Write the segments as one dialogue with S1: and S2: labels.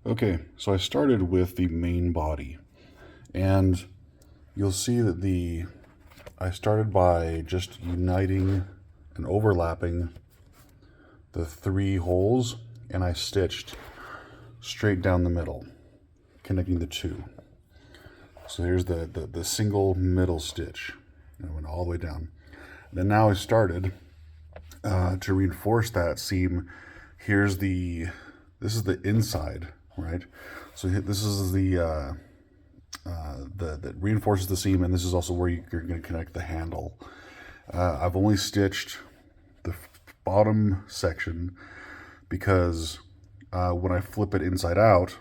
S1: Okay, so I started with the main body, and you'll see that I started by just uniting and overlapping the three holes, and I stitched straight down the middle, connecting the two. So here's the single middle stitch, and I went all the way down. Then now I started to reinforce that seam. This is the inside, right? So this is that reinforces the seam, and this is also where you're going to connect the handle. I've only stitched the bottom section because when I flip it inside out,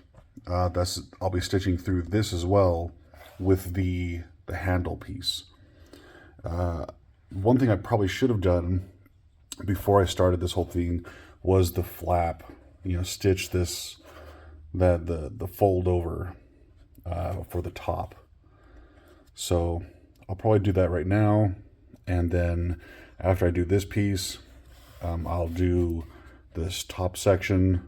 S1: I'll be stitching through this as well with the handle piece. One thing I probably should have done before I started this whole thing was the flap. Stitch the fold over for the top. So I'll probably do that right now, and then after I do this piece, I'll do this top section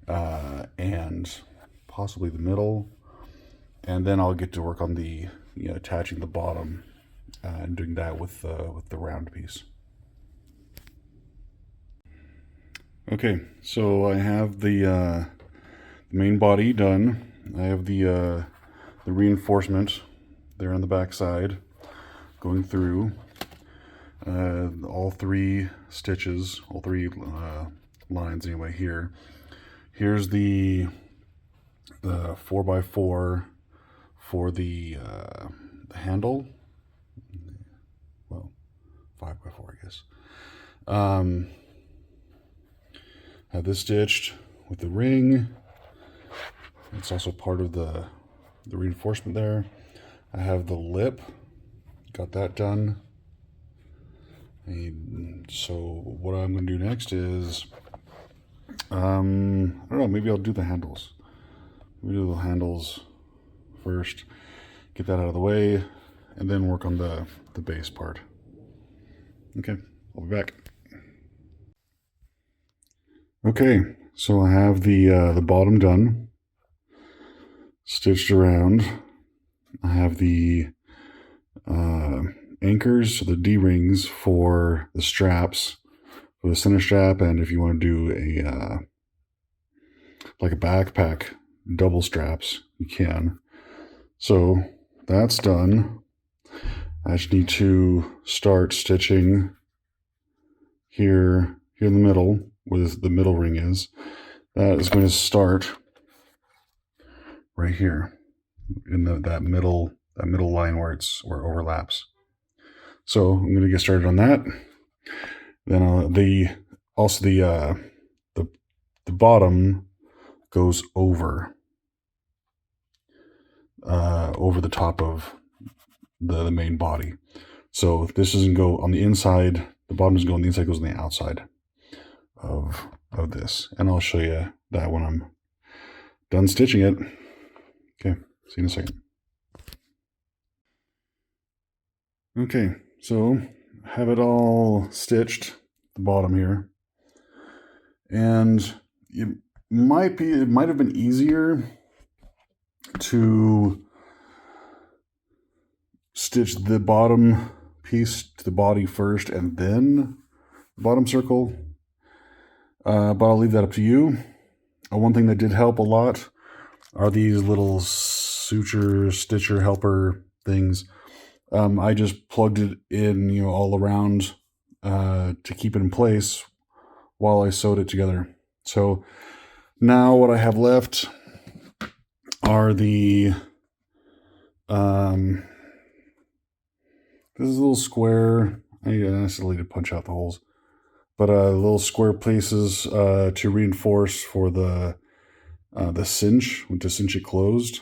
S1: and possibly the middle, and then I'll get to work on the attaching the bottom and doing that with the round piece. Okay, so I have the main body done. I have the reinforcement there on the back side going through all three stitches, all three lines anyway here. Here's the 4x4 for the handle. Well, 5x4, I guess. Have this stitched with the ring. It's also part of the reinforcement there. I have the lip, got that done. And so what I'm going to do next is, I don't know, maybe I'll do the handles. Maybe do the handles first, get that out of the way, and then work on the base part. Okay, I'll be back. Okay, so I have the bottom done, stitched around. I have the anchors, the D-rings for the straps, for the center strap, and if you want to do a like a backpack double straps, you can. So that's done. I just need to start stitching here in the middle, where the middle ring is. That is going to start right here in that middle line where it overlaps. So I'm going to get started on that. Then the bottom goes over the top of the main body. So this doesn't go on the inside. The bottom doesn't go on the inside. Goes on the outside of this, and I'll show you that when I'm done stitching it. Okay, see you in a second. Okay, so have it all stitched, the bottom here, and it might have been easier to stitch the bottom piece to the body first and then the bottom circle, but I'll leave that up to you. One thing that did help a lot are these little suture stitcher helper things. I just plugged it in, all around to keep it in place while I sewed it together. So now what I have left are this is a little square. I necessarily to punch out the holes, but little square places to reinforce for the cinch, to cinch it closed.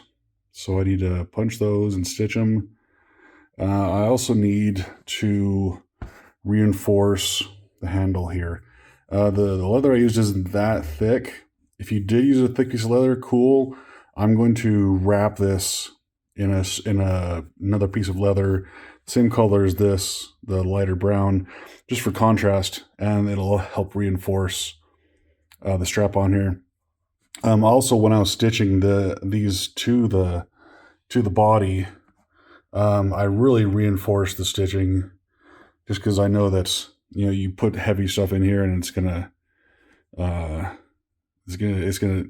S1: So I need to punch those and stitch them. I also need to reinforce the handle here. The leather I used isn't that thick. If you did use a thick piece of leather, cool. I'm going to wrap this in another piece of leather, same color as this, the lighter brown, just for contrast, and it'll help reinforce the strap on here. Also, when I was stitching these to the body, I really reinforced the stitching just because I know that you put heavy stuff in here and uh, it's gonna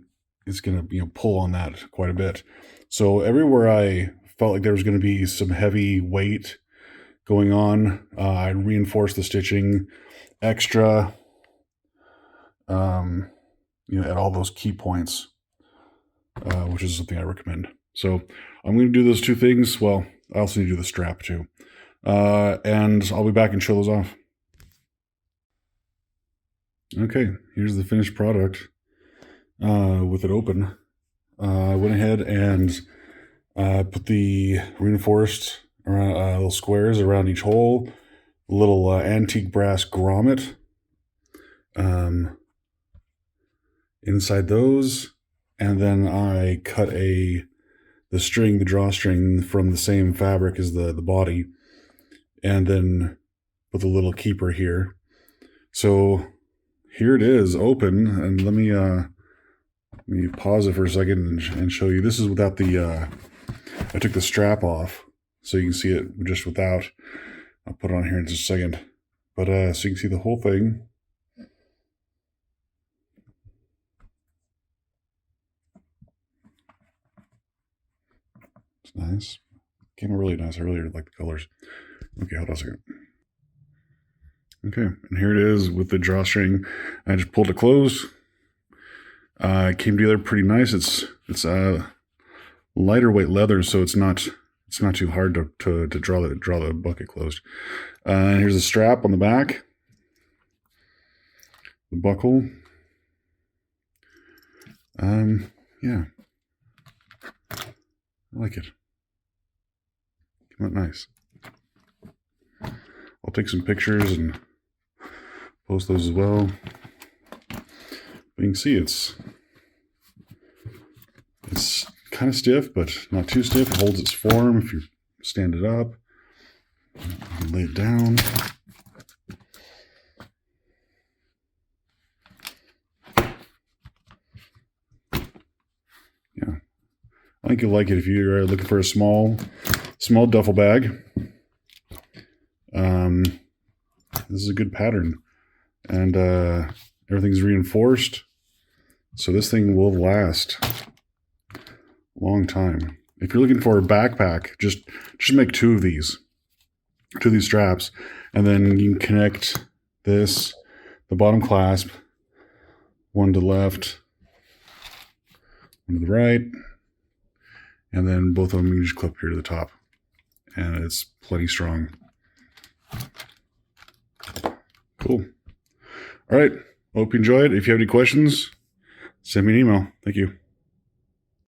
S1: pull on that quite a bit. So everywhere I felt like there was going to be some heavy weight going on, I reinforced the stitching extra, at all those key points, which is something I recommend. So I'm going to do those two things. Well, I also need to do the strap too. And I'll be back and show those off. Okay, here's the finished product with it open. I went ahead and put the reinforced little squares around each hole, a little antique brass grommet inside those, and then I cut the drawstring from the same fabric as the body, and then put a little keeper here. So here it is, open, and let me pause it for a second and show you. This is without the, I took the strap off, so you can see it just without. I'll put it on here in just a second. But so you can see the whole thing. It's nice. Came out really nice. I really like the colors. Okay, hold on a second. Okay, and here it is with the drawstring. I just pulled it closed. It came together pretty nice. It's lighter weight leather, so it's not too hard to draw the bucket closed. And here's the strap on the back, the buckle. Yeah, I like it. Came out nice. I'll take some pictures and post those as well. But you can see it's kind of stiff, but not too stiff. It holds its form if you stand it up. Lay it down. Yeah, I think you'll like it if you're looking for a small duffel bag. This is a good pattern, and everything's reinforced, so this thing will last a long time. If you're looking for a backpack, just make two of these straps, and then you can connect the bottom clasp, one to the left, one to the right, and then both of them you just clip here to the top, and it's plenty strong. Cool. All right. Hope you enjoyed. If you have any questions, send me an email. Thank you.